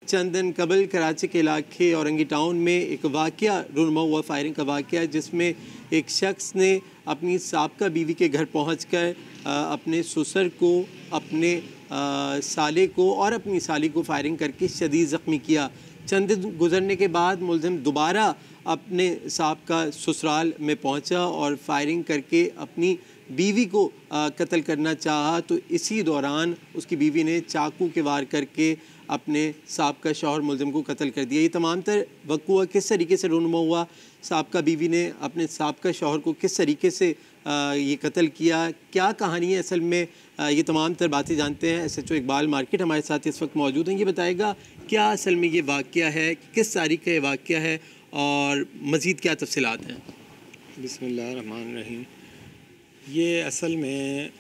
चंद दिन कबल कराची के इलाके औरंगी टाउन में एक वाक़या रूनुमा हुआ, फायरिंग का वाक़या, जिसमें एक शख्स ने अपनी साबका बीवी के घर पहुंचकर अपने ससुर को, अपने साले को और अपनी साली को फायरिंग करके शदीद ज़ख्मी किया। चंद दिन गुजरने के बाद मुलज़िम दोबारा अपने साबका ससुराल में पहुंचा और फायरिंग करके अपनी बीवी को कत्ल करना चाहा, तो इसी दौरान उसकी बीवी ने चाकू के वार करके अपने साबका शौहर मुलज़िम को कत्ल कर दिया। ये तमाम तर वक़्वा किस तरीके से रूनुमा हुआ, साबका बीवी ने अपने साबका शौहर को किस तरीके से ये कत्ल किया, क्या कहानी है असल में, ये तमाम तर बातें जानते हैं। SHO इकबाल मार्केट हमारे साथ इस वक्त मौजूद हैं। ये बताएगा क्या असल में ये वाक़या है, किस तारीख़ का ये वाक़या है और मज़ीद क्या तफ़सीलात हैं। बिस्मिल्लाहिर्रहमानिर्रहीम। ये असल में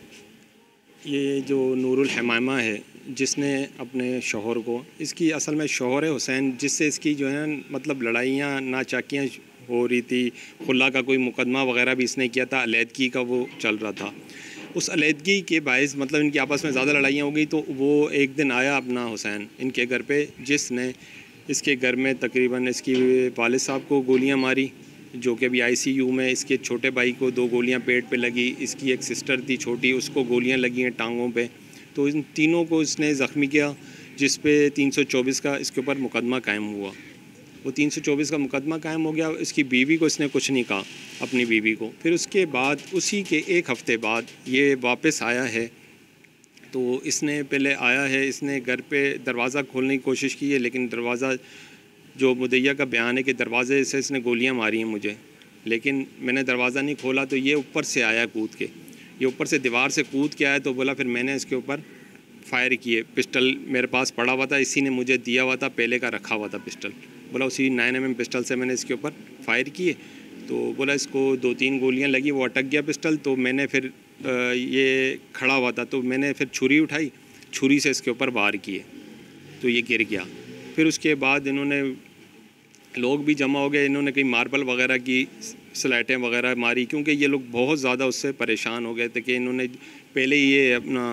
ये जो नूरुल हमामा है, जिसने अपने शौहर को, इसकी असल में शौहर है हुसैन, जिससे इसकी जो है मतलब लड़ाइयाँ नाचाकियाँ हो रही थी। खुला का कोई मुकदमा वगैरह भी इसने किया था, अलहदगी का वो चल रहा था। उस अलहदगी के बायस मतलब इनकी आपस में ज़्यादा लड़ाइयाँ हो गई, तो वो एक दिन आया अपना हुसैन इनके घर पे, जिसने इसके घर में तकरीबन इसकी वालिद साहब को गोलियाँ मारी, जो कि अभी ICU में। इसके छोटे भाई को 2 गोलियां पेट पे लगी, इसकी एक सिस्टर थी छोटी, उसको गोलियां लगी हैं टांगों पे। तो इन तीनों को इसने ज़ख्मी किया, जिस पे 324 का इसके ऊपर मुकदमा कायम हुआ। वो 324 का मुकदमा कायम हो गया। इसकी बीवी को इसने कुछ नहीं कहा, अपनी बीवी को। फिर उसके बाद उसी के 1 हफ़्ते बाद ये वापस आया है। तो इसने पहले आया है, इसने घर पे दरवाज़ा खोलने की कोशिश की है, लेकिन दरवाज़ा जो मुदैया का बयान है कि दरवाज़े से इसने गोलियां मारी हैं मुझे, लेकिन मैंने दरवाज़ा नहीं खोला। तो ये ऊपर से आया कूद के, ये ऊपर से दीवार से कूद के आया। तो बोला फिर मैंने इसके ऊपर फायर किए। पिस्टल मेरे पास पड़ा हुआ था, इसी ने मुझे दिया हुआ था, पहले का रखा हुआ था पिस्टल। बोला उसी 9mm पिस्टल से मैंने इसके ऊपर फायर किए। तो बोला इसको 2-3 गोलियाँ लगी, वो अटक गया पिस्टल। तो मैंने फिर ये खड़ा हुआ था, तो मैंने फिर छुरी उठाई, छुरी से इसके ऊपर वार किए, तो ये गिर गया। फिर उसके बाद इन्होंने, लोग भी जमा हो गए, इन्होंने कहीं मार्बल वगैरह की स्लेटें वगैरह मारी, क्योंकि ये लोग बहुत ज़्यादा उससे परेशान हो गए थे कि इन्होंने पहले ये अपना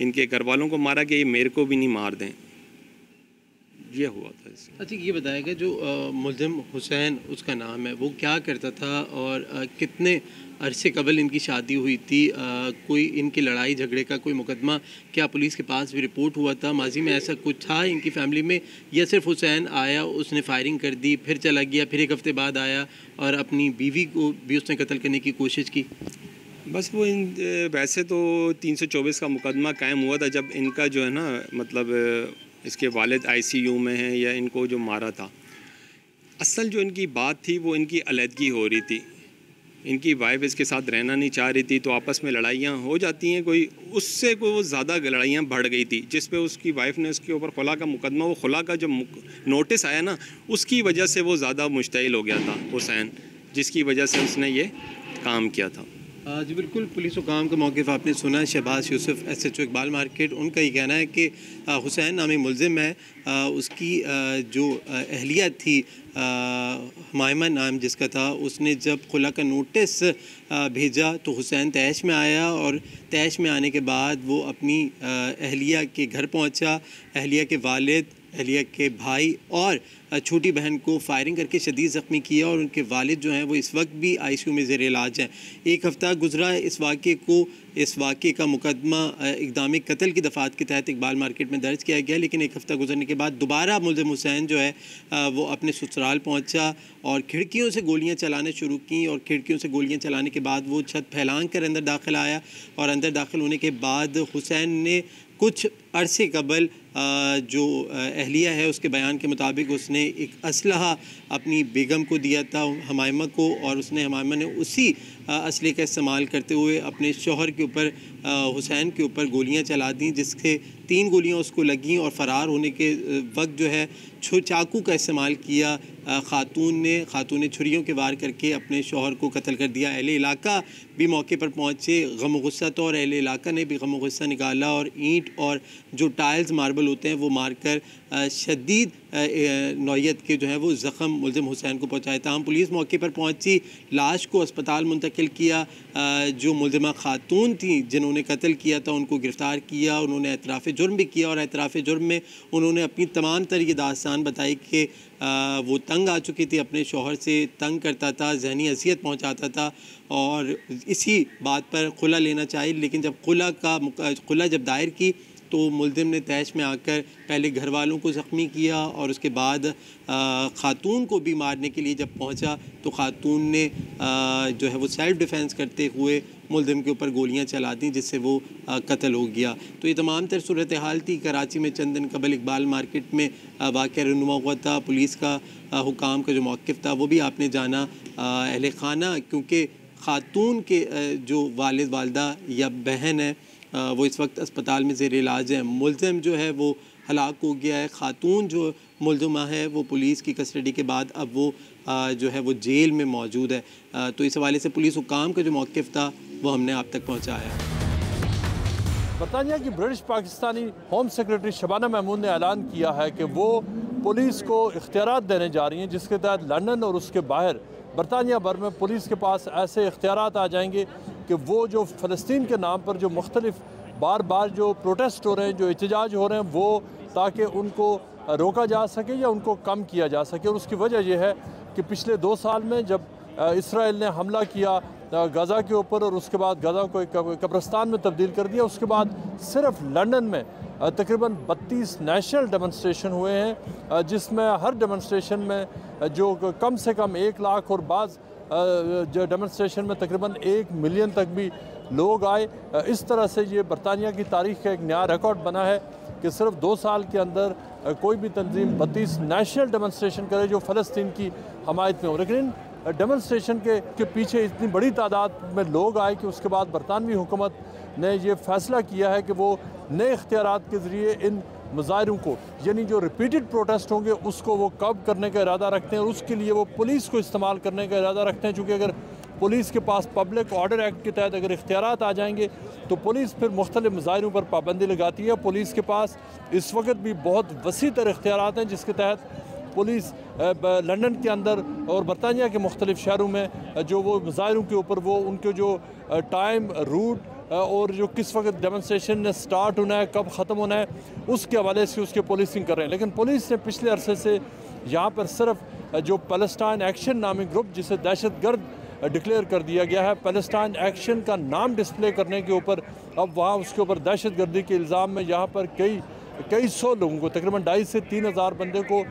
इनके घर वालों को मारा कि ये मेरे को भी नहीं मार दें। ये हुआ था इससे। अच्छा, ये बताएगा जो मुलज़िम हुसैन उसका नाम है, वो क्या करता था और कितने अरसे कबल इनकी शादी हुई थी, कोई इनकी लड़ाई झगड़े का कोई मुकदमा क्या पुलिस के पास भी रिपोर्ट हुआ था, माजी में ऐसा कुछ था इनकी फैमिली में, या सिर्फ हुसैन आया, उसने फायरिंग कर दी, फिर चला गया, फिर 1 हफ़्ते बाद आया और अपनी बीवी को भी उसने कत्ल करने की कोशिश की? बस वो वैसे तो 324 का मुकदमा कायम हुआ था जब इनका जो है ना मतलब इसके वालिद ICU में हैं, या इनको जो मारा था। असल जो इनकी बात थी वो इनकी अलहदगी हो रही थी। इनकी वाइफ इसके साथ रहना नहीं चाह रही थी, तो आपस में लड़ाइयाँ हो जाती हैं, कोई उससे कोई ज़्यादा लड़ाइयाँ बढ़ गई थी, जिस पे उसकी वाइफ ने उसके ऊपर खुला का मुकदमा, वो खुला का जो नोटिस आया ना, उसकी वजह से वो ज़्यादा मुश्तइल हो गया था हुसैन, जिसकी वजह से उसने ये काम किया था। जी बिल्कुल, पुलिस हुकाम का मौक़िफ़ आपने सुना। शहबाज यूसुफ SHO इकबाल मार्केट, उनका ये कहना है कि हुसैन नामी मुलज़िम है, उसकी जो अहलिया थी हमायमा नाम जिसका था, उसने जब खुला का नोटिस भेजा तो हुसैन तैश में आया, और तैश में आने के बाद वो अपनी अहलिया के घर पहुंचा। अहलिया के वालिद, अहलिया के भाई और छोटी बहन को फायरिंग करके शदीद ज़ख्मी किया, और उनके वालिद जो हैं वो इस वक्त भी ICU में ज़ेर इलाज हैं। 1 हफ़्ता गुजरा है इस वाक़े का मुकदमा इक़दाम कत्ल की दफ़ात के तहत इकबाल मार्केट में दर्ज किया गया, लेकिन 1 हफ़्ता गुजरने के बाद दोबारा मुलज़िम हुसैन जो है वो अपने ससुराल पहुंचा और खिड़कियों से गोलियां चलाना शुरू की, और खिड़कियों से गोलियां चलाने के बाद वो छत फैलांग कर अंदर दाखिल आया, और अंदर दाखिल होने के बाद हुसैन ने कुछ अरसे कबल जो अहलिया है उसके बयान के मुताबिक उसने एक असलहा अपनी बेगम को दिया था, हमायमा को, और उसने हमायमा ने उसी असले का इस्तेमाल करते हुए अपने शौहर के ऊपर, हुसैन के ऊपर गोलियां चला दी, जिसके 3 गोलियां उसको लगीं, और फ़रार होने के वक्त जो है चाकू का इस्तेमाल किया खातून ने छुरियों के वार करके अपने शौहर को कत्ल कर दिया। अहले इलाका भी मौके पर पहुँचे, गम गुस्सा, तो और अहले इलाका ने भी गम गुस्सा निकाला, और ईंट और जो टाइल्स मार्बल कांस्टेबल होते हैं वो मारकर शदीद नौयत के जो है वो ज़ख़म मुल्ज़िम हुसैन को पहुँचाए। तमाम पुलिस मौके पर पहुँची, लाश को अस्पताल मुंतकिल किया। जो मुल्ज़िमा खातून थी जिन्होंने कत्ल किया था उनको गिरफ़्तार किया। उन्होंने एतराफ़ जुर्म भी किया और एतराफ़ जुर्म में उन्होंने अपनी तमाम तरह की दास्तान बताई कि वो तंग आ चुकी थी, अपने शौहर से तंग करता था, जहनी अज़ियत पहुँचाता था और इसी बात पर खुला लेना चाहिए। लेकिन जब खुला जब दायर की तो मुल्ज़िम ने तैश में आकर पहले घर वालों को ज़ख्मी किया और उसके बाद ख़ातून को भी मारने के लिए जब पहुंचा तो ख़ातून ने जो है वो सेल्फ़ डिफेंस करते हुए मुल्ज़िम के ऊपर गोलियां चला दी, जिससे वो कत्ल हो गया। तो ये तमाम तर सूरत हाल थी। कराची में चंद दिन कबल इकबाल मार्केट में वाक़या रहनुमा हुआ था। पुलिस का हुकाम का जो मौक़िफ़ था वो भी आपने जाना। अहले खाना, क्योंकि ख़ातून के जो वालिद वालदा या बहन है वो इस वक्त अस्पताल में ज़ेर इलाज है। मुल्ज़िम जो है वो हलाक हो गया है। ख़ातून जो मुल्ज़िमा है वो पुलिस की कस्टडी के बाद अब वो जो है वो जेल में मौजूद है। तो इस हवाले से पुलिस हुकाम का जो मौक़िफ़ था वो हमने आप तक पहुँचाया। बरतानिया की British Pakistani home secretary Shabana Mahmood ने ऐलान किया है कि वो पुलिस को इख्तियारात देने जा रही हैं, जिसके तहत लंदन और उसके बाहर बरतानिया भर में पुलिस के पास ऐसे इख्तियारात आ जाएंगे कि वो जो फ़लस्तीन के नाम पर जो मुख्तलिफ बार बार जो प्रोटेस्ट हो रहे हैं, जो एहतजाज हो रहे हैं, वो ताकि उनको रोका जा सके या उनको कम किया जा सके। और उसकी वजह यह है कि पिछले 2 साल में जब इसराइल ने हमला किया गज़ा के ऊपर और उसके बाद गज़ा को एक कब्रिस्तान में तब्दील कर दिया, उसके बाद सिर्फ लंदन में तकरीबन 32 नेशनल डेमोन्स्ट्रेशन हुए हैं, जिसमें हर डेमोन्स्ट्रेशन में जो कम से कम 1 लाख और बाज़ जो डेमोन्स्ट्रेशन में तकरीबन 1 मिलियन तक भी लोग आए। इस तरह से ये बरतानिया की तारीख़ का एक नया रिकॉर्ड बना है कि सिर्फ 2 साल के अंदर कोई भी तंजीम 32 नेशनल डेमोन्स्ट्रेशन करे जो फ़लस्तीन की हमायत में हो। लेकिन डेमोन्स्ट्रेशन के पीछे इतनी बड़ी तादाद में लोग आए कि उसके बाद बरतानवी हुकूमत ने यह फ़ैसला किया है कि वो नए इख्तियारात के ज़रिए इन मुजाहिरों को, यानी जो रिपीटेड प्रोटेस्ट होंगे उसको वो कब करने का इरादा रखते हैं और उसके लिए वो पुलिस को इस्तेमाल करने का इरादा रखते हैं। चूँकि अगर पुलिस के पास पब्लिक ऑर्डर एक्ट के तहत अगर इख्तियारात आ जाएंगे तो पुलिस फिर मुख्तलिफ मुजाहिरों पर पाबंदी लगाती है। पुलिस के पास इस वक्त भी बहुत वसी तर इख्तियारात हैं, जिसके तहत पुलिस लंदन के अंदर और बरतानिया के मुख्तलिफ शहरों में जो वो मुजाहिरों के ऊपर वो उनके जो टाइम, रूट और जो किस वक्त डेमोन्स्ट्रेशन ने स्टार्ट होना है, कब ख़त्म होना है, उसके हवाले से उसके पुलिसिंग कर रहे हैं। लेकिन पुलिस ने पिछले अरसे से यहाँ पर सिर्फ जो पैलेस्टाइन एक्शन नामी ग्रुप, जिसे दहशतगर्द डिक्लेयर कर दिया गया है, पैलेस्टाइन एक्शन का नाम डिस्प्ले करने के ऊपर अब वहाँ उसके ऊपर दहशतगर्दी के इल्ज़ाम में यहाँ पर कई सौ लोगों को, तकरीबन 2,500 से 3,000 बंदे को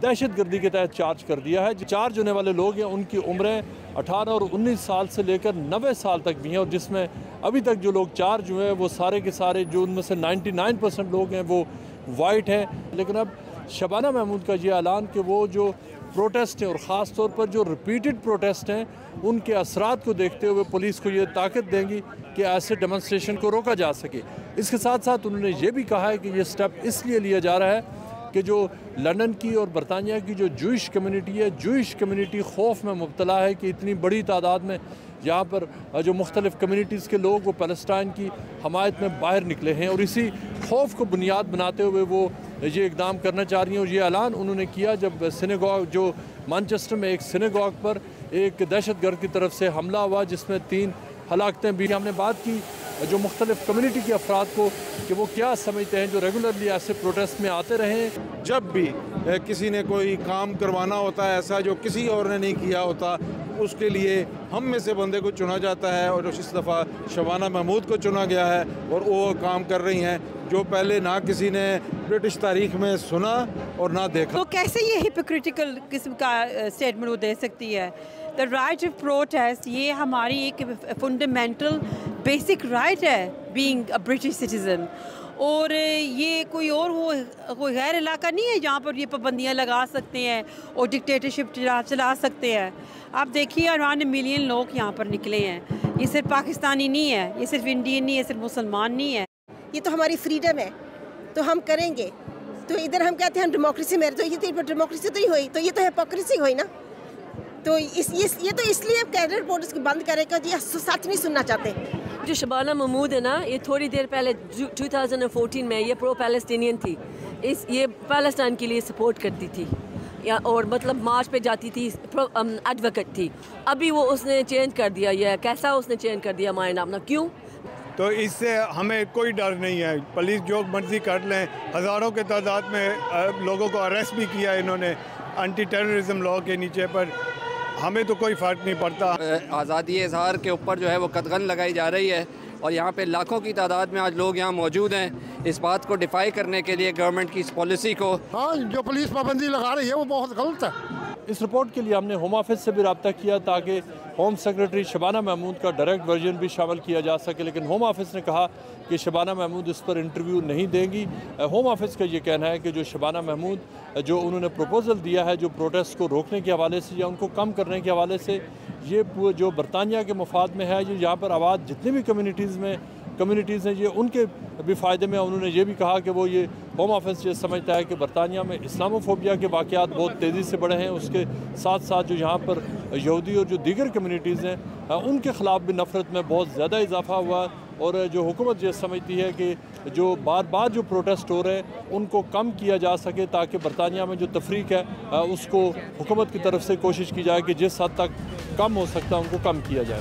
दहशतगर्दी के तहत चार्ज कर दिया है। चार्ज होने वाले लोग हैं उनकी उम्रें 18 और 19 साल से लेकर 90 साल तक भी हैं, और जिसमें अभी तक जो लोग चार्ज हुए हैं वो सारे के सारे, जो उनमें से 99% लोग हैं वो वाइट हैं। लेकिन अब शबाना महमूद का ये ऐलान कि वो जो प्रोटेस्ट हैं और ख़ास तौर पर जो रिपीटेड प्रोटेस्ट हैं उनके असरात को देखते हुए पुलिस को ये ताकत देंगी कि ऐसे डेमोन्स्ट्रेशन को रोका जा सके। इसके साथ साथ उन्होंने ये भी कहा है कि ये स्टेप इसलिए लिया जा रहा है कि जो लंदन की और बरतानिया की जो जूइश कम्युनिटी है, जूइश कम्युनिटी खौफ में मुब्तला है कि इतनी बड़ी तादाद में यहाँ पर जो मुख्तलिफ़ कम्युनिटीज़ के लोग वो पैलेस्टाइन की हमायत में बाहर निकले हैं, और इसी खौफ को बुनियाद बनाते हुए वो ये इक़दाम करना चाह रही हैं। और ये ऐलान उन्होंने किया जब सिनेगॉग, जो मैनचेस्टर में एक सिनेगॉग पर एक दहशतगर्द की तरफ से हमला हुआ जिसमें 3 हलाकतें भी। हमने बात की जो मुख्तलिफ़ कम्युनिटी के अफराद को कि वो क्या समझते हैं जो रेगुलरली ऐसे प्रोटेस्ट में आते रहे हैं। जब भी किसी ने कोई काम करवाना होता है ऐसा जो किसी और ने नहीं किया होता, उसके लिए हम में से बंदे को चुना जाता है, और इस दफ़ा शबाना महमूद को चुना गया है और वो काम कर रही हैं जो पहले ना किसी ने ब्रिटिश तारीख में सुना और ना देखा। तो कैसे ये हिपोक्रिटिकल किस्म का स्टेटमेंट वो दे सकती है? द राइट ऑफ प्रोटेस्ट, ये हमारी एक फंडामेंटल बेसिक राइट है बीइंग अ ब्रिटिश सिटीज़न, और ये कोई गैर इलाका नहीं है जहाँ पर ये पाबंदियाँ लगा सकते हैं और डिक्टेटरशिप चला सकते हैं। आप देखिए अराउंड मिलियन लोग यहाँ पर निकले हैं। ये सिर्फ पाकिस्तानी नहीं है, ये सिर्फ इंडियन नहीं है, सिर्फ मुसलमान नहीं है। ये तो हमारी फ्रीडम है, तो हम करेंगे। तो इधर हम कहते हैं हम डेमोक्रेसी में, तो ये तो डेमोक्रेसी तो ही हुई, तो ये तो हिपोक्रेसी हुई ना। तो ये तो इसलिए कैडर रिपोर्ट्स को बंद करेगा, ये सच नहीं सुनना चाहते। जो शबाना महमूद है ना, ये थोड़ी देर पहले 2014 में ये प्रो पैलेस्टीनियन थी, ये पैलेस्टाइन के लिए सपोर्ट करती थी और मतलब मार्च पे जाती थी, एडवोकेट थी। अभी वो उसने चेंज कर दिया। ये कैसा उसने चेंज कर दिया माइंड अपना, क्यों? तो इससे हमें कोई डर नहीं है। पुलिस जो मर्जी कर लें, हज़ारों के तादाद में लोगों को अरेस्ट भी किया इन्होंने एंटी टेररिज्म लॉ के नीचे, पर हमें तो कोई फ़र्क नहीं पड़ता। आज़ादी इज़हार के ऊपर जो है वो कदगन लगाई जा रही है और यहाँ पे लाखों की तादाद में आज लोग यहाँ मौजूद हैं इस बात को डिफाई करने के लिए गवर्नमेंट की इस पॉलिसी को। हाँ, जो पुलिस पाबंदी लगा रही है वो बहुत गलत है। इस रिपोर्ट के लिए हमने होम ऑफिस से भी रब्ता किया ताकि होम सेक्रेटरी शबाना महमूद का डायरेक्ट वर्जन भी शामिल किया जा सके, लेकिन होम ऑफिस ने कहा कि शबाना महमूद इस पर इंटरव्यू नहीं देंगी। होम ऑफिस का ये कहना है कि जो शबाना महमूद जो उन्होंने प्रपोज़ल दिया है जो प्रोटेस्ट को रोकने के हवाले से या उनको कम करने के हवाले से, ये जो बरतानिया के मफाद में है, ये यहाँ पर आबाद जितनी भी कम्युनिटीज़ हैं ये उनके भी फ़ायदे में। उन्होंने ये भी कहा कि वो ये होम ऑफिस ये समझता है कि बरतानिया में इस्लामोफोबिया के वाक़यात बहुत तेज़ी से बढ़े हैं, उसके साथ साथ जो यहाँ पर यहूदी और जो दीगर कम्युनिटीज़ हैं उनके ख़िलाफ़ भी नफ़रत में बहुत ज़्यादा इजाफ़ा हुआ। और जो हुकूमत ये समझती है कि जो बार बार जो प्रोटेस्ट हो रहे हैं उनको कम किया जा सके ताकि बरतानिया में जो तफरीक है उसको हुकूमत की तरफ से कोशिश की जाए कि जिस हद तक कम हो सकता है उनको कम किया जाए।